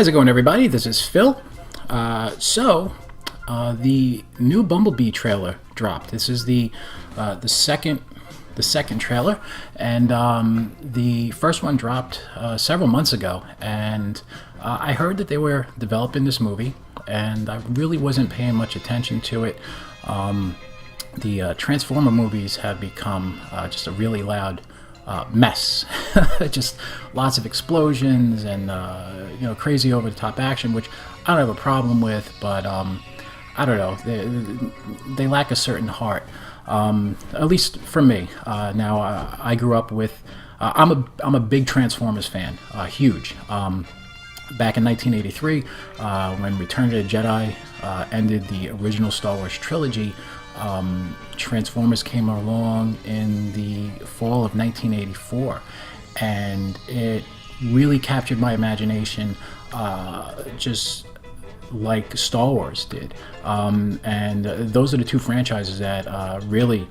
How's it going, everybody? This is Phil. The new Bumblebee trailer dropped. This is the second trailer, and the first one dropped several months ago. And I heard that they were developing this movie, and I really wasn't paying much attention to it. The Transformer movies have become just a really loud mess. Just lots of explosions and crazy over-the-top action, which I don't have a problem with, but I don't know, they lack a certain heart, at least for me. Now I grew up with I'm a big Transformers fan, huge. Back in 1983, when Return of the Jedi ended the original Star Wars trilogy, Transformers came along in the fall of 1984, and it really captured my imagination, just like Star Wars did. And those are the two franchises that really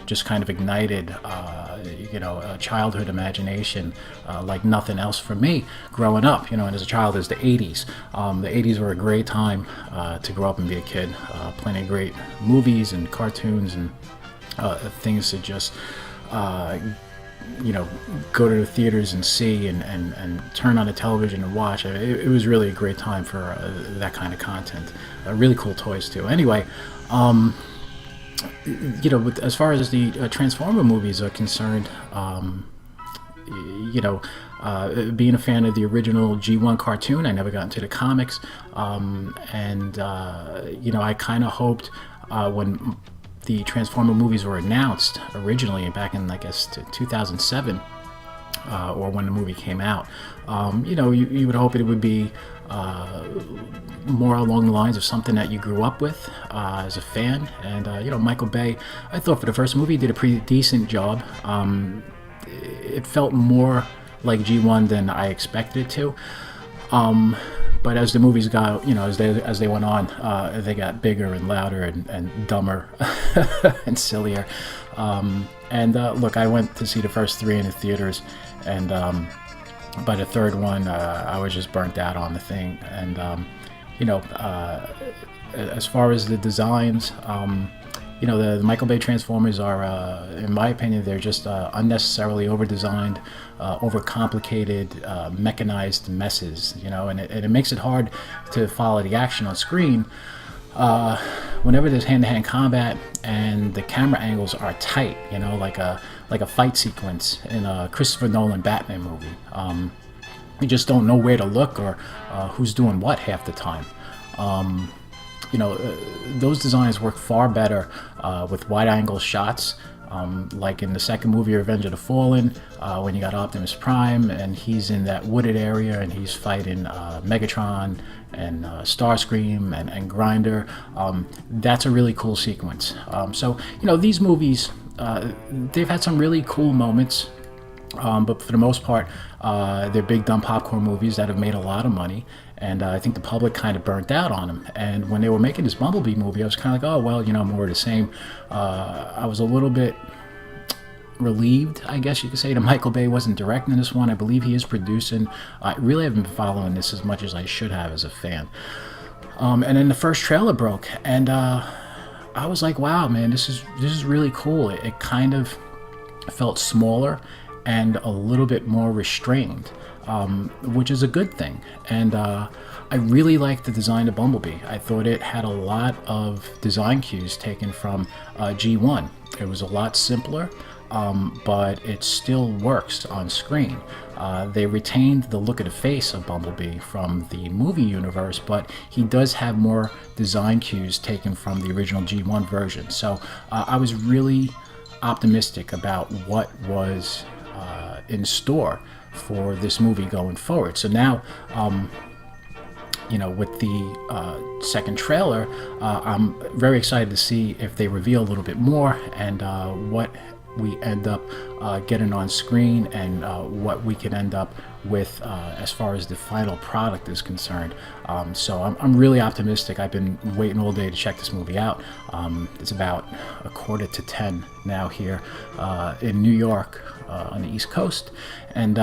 just kind of ignited a childhood imagination like nothing else for me growing up. And as a child, is the 80s. The 80s were a great time to grow up and be a kid. Plenty of great movies and cartoons and things to just go to the theaters and see and turn on the television and watch. It was really a great time for that kind of content. Really cool toys too. Anyway, as far as the Transformer movies are concerned, being a fan of the original G1 cartoon, I never got into the comics, I kind of hoped when the Transformer movies were announced originally back in, I guess, 2007, or when the movie came out, you would hope it would be more along the lines of something that you grew up with as a fan. And Michael Bay, I thought for the first movie, did a pretty decent job. It felt more like G1 than I expected it to. But as the movies got, as they went on, they got bigger and louder and dumber and sillier. Look, I went to see the first three in the theaters, and by the third one, I was just burnt out on the thing. And as far as the designs, the Michael Bay Transformers are, in my opinion, they're just unnecessarily over-designed, overcomplicated, mechanized messes, and it makes it hard to follow the action on screen. Whenever there's hand-to-hand combat and the camera angles are tight, like a fight sequence in a Christopher Nolan Batman movie, you just don't know where to look or who's doing what half the time. Those designs work far better with wide-angle shots, like in the second movie, Revenge of the Fallen, when you got Optimus Prime and he's in that wooded area and he's fighting Megatron and Starscream and Grinder. That's a really cool sequence. These movies, they've had some really cool moments, but for the most part, they're big dumb popcorn movies that have made a lot of money. And I think the public kind of burnt out on them. And when they were making this Bumblebee movie, I was kind of like, oh, well, more of the same. I was a little bit relieved, I guess you could say, that Michael Bay wasn't directing this one. I believe he is producing. I really haven't been following this as much as I should have as a fan. And then the first trailer broke, and I was like, wow, man, this is really cool. It kind of felt smaller and a little bit more restrained. Which is a good thing. And I really liked the design of Bumblebee. I thought it had a lot of design cues taken from G1. It was a lot simpler, but it still works on screen. They retained the look of the face of Bumblebee from the movie universe, but he does have more design cues taken from the original G1 version. So I was really optimistic about what was in store for this movie going forward. So now, with the second trailer, I'm very excited to see if they reveal a little bit more and what we end up getting on screen and what we can end up with as far as the final product is concerned. So I'm really optimistic. I've been waiting all day to check this movie out. It's about 9:45 now here in New York on the East Coast, and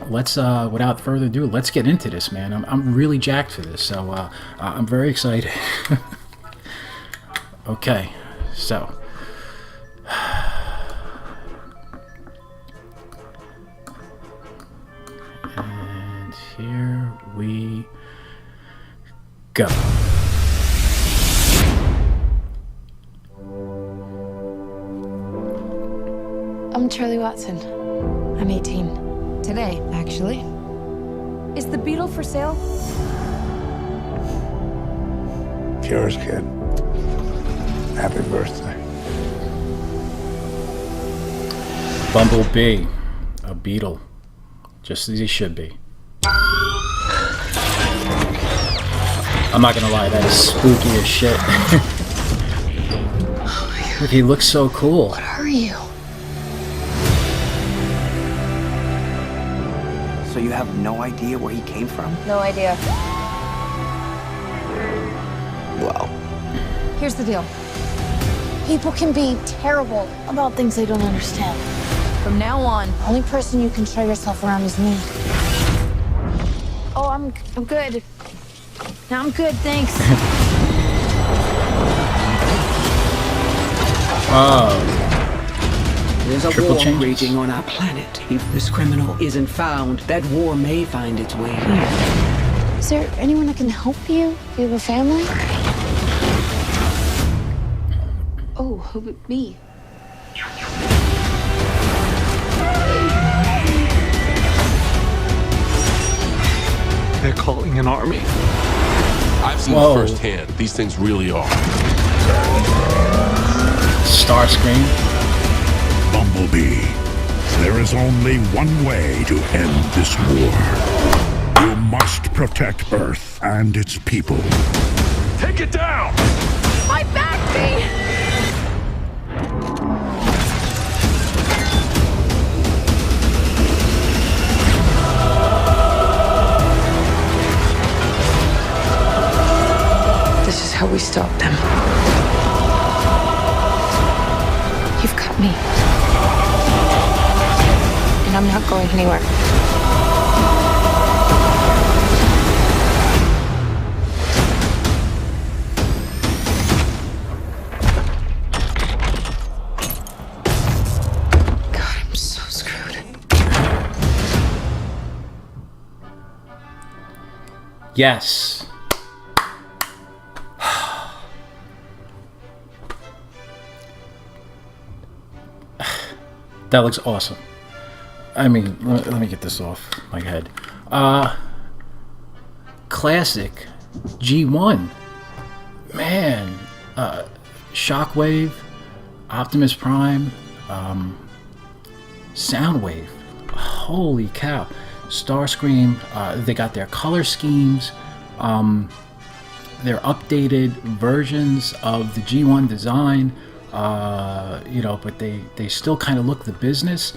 let's without further ado, let's get into this, man. I'm really jacked for this, so I'm very excited. Okay, so and here we go. I'm Charlie Watson. I'm 18. Today, actually. Is the Beetle for sale? It's yours, kid. Happy birthday. Bumblebee, a beetle, just as he should be. I'm not gonna lie, that is spooky as shit. Look, he looks so cool. What are you? So you have no idea where he came from? No idea. Well, Here's the deal. People can be terrible about things they don't understand. From now on, the only person you can show yourself around is me. Oh, I'm good. No, I'm good, thanks. There's a Triple war changes. raging on our planet. If this criminal isn't found, that war may find its way here. Is there anyone that can help you? Do you have a family? Oh, who would me? They're calling an army. I've seen Whoa. firsthand. These things really are. Starscream. Bumblebee, there is only one way to end this war. You must protect Earth and its people. Take it down! My back, me! This is how we stop them. You've got me. And I'm not going anywhere. God, I'm so screwed. Yes. That looks awesome. I mean, let me get this off my head. Classic G1. Man. Shockwave, Optimus Prime, Soundwave. Holy cow. Starscream, they got their color schemes, their updated versions of the G1 design, but they still kind of look the business.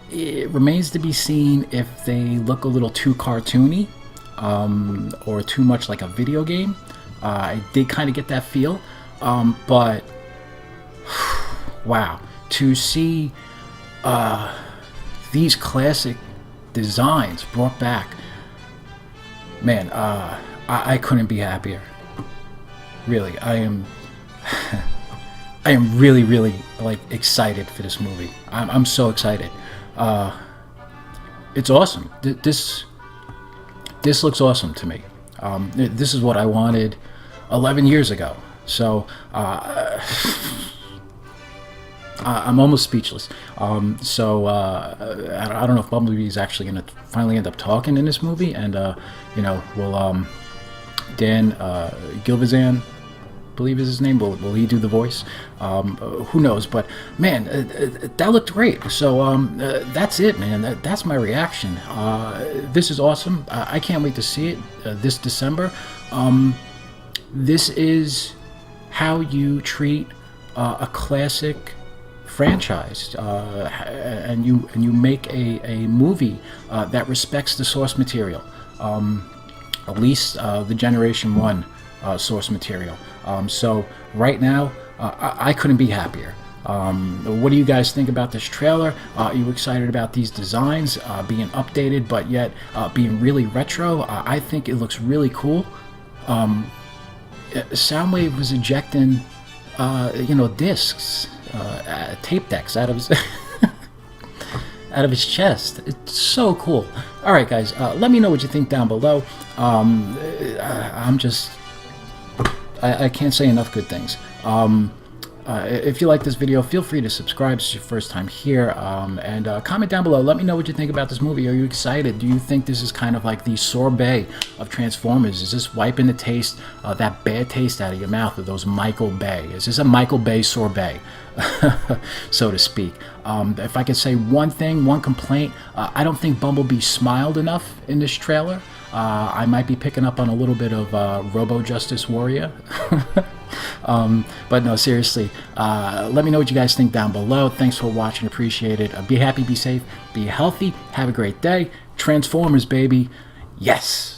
It remains to be seen if they look a little too cartoony or too much like a video game. I did kind of get that feel, but wow, to see these classic designs brought back, man, I couldn't be happier. Really, I am really, really like excited for this movie. I'm so excited. It's awesome. This looks awesome to me. This is what I wanted 11 years ago. So I'm almost speechless. I don't know if Bumblebee is actually going to finally end up talking in this movie, and will Dan Gilvezan, believe is his name, will he do the voice? Who knows? But man, that looked great. So that's it, man. That's my reaction. This is awesome. I can't wait to see it this December. This is how you treat a classic franchise, and you make a movie that respects the source material, at least the Generation 1 source material. So right now, I couldn't be happier. What do you guys think about this trailer? Are you excited about these designs being updated but yet being really retro? I think it looks really cool. Soundwave was ejecting discs, tape decks out of his out of his chest. It's so cool. All right, guys, let me know what you think down below. I can't say enough good things. If you like this video, feel free to subscribe if it's your first time here, and comment down below. Let me know what you think about this movie. Are you excited? Do you think this is kind of like the sorbet of Transformers? Is this wiping the taste, that bad taste out of your mouth of those Michael Bay? Is this a Michael Bay sorbet, so to speak? If I could say one thing, one complaint, I don't think Bumblebee smiled enough in this trailer. I might be picking up on a little bit of Robo Justice Warrior. But no, seriously, let me know what you guys think down below. Thanks for watching. Appreciate it. Be happy, be safe, be healthy. Have a great day. Transformers, baby. Yes.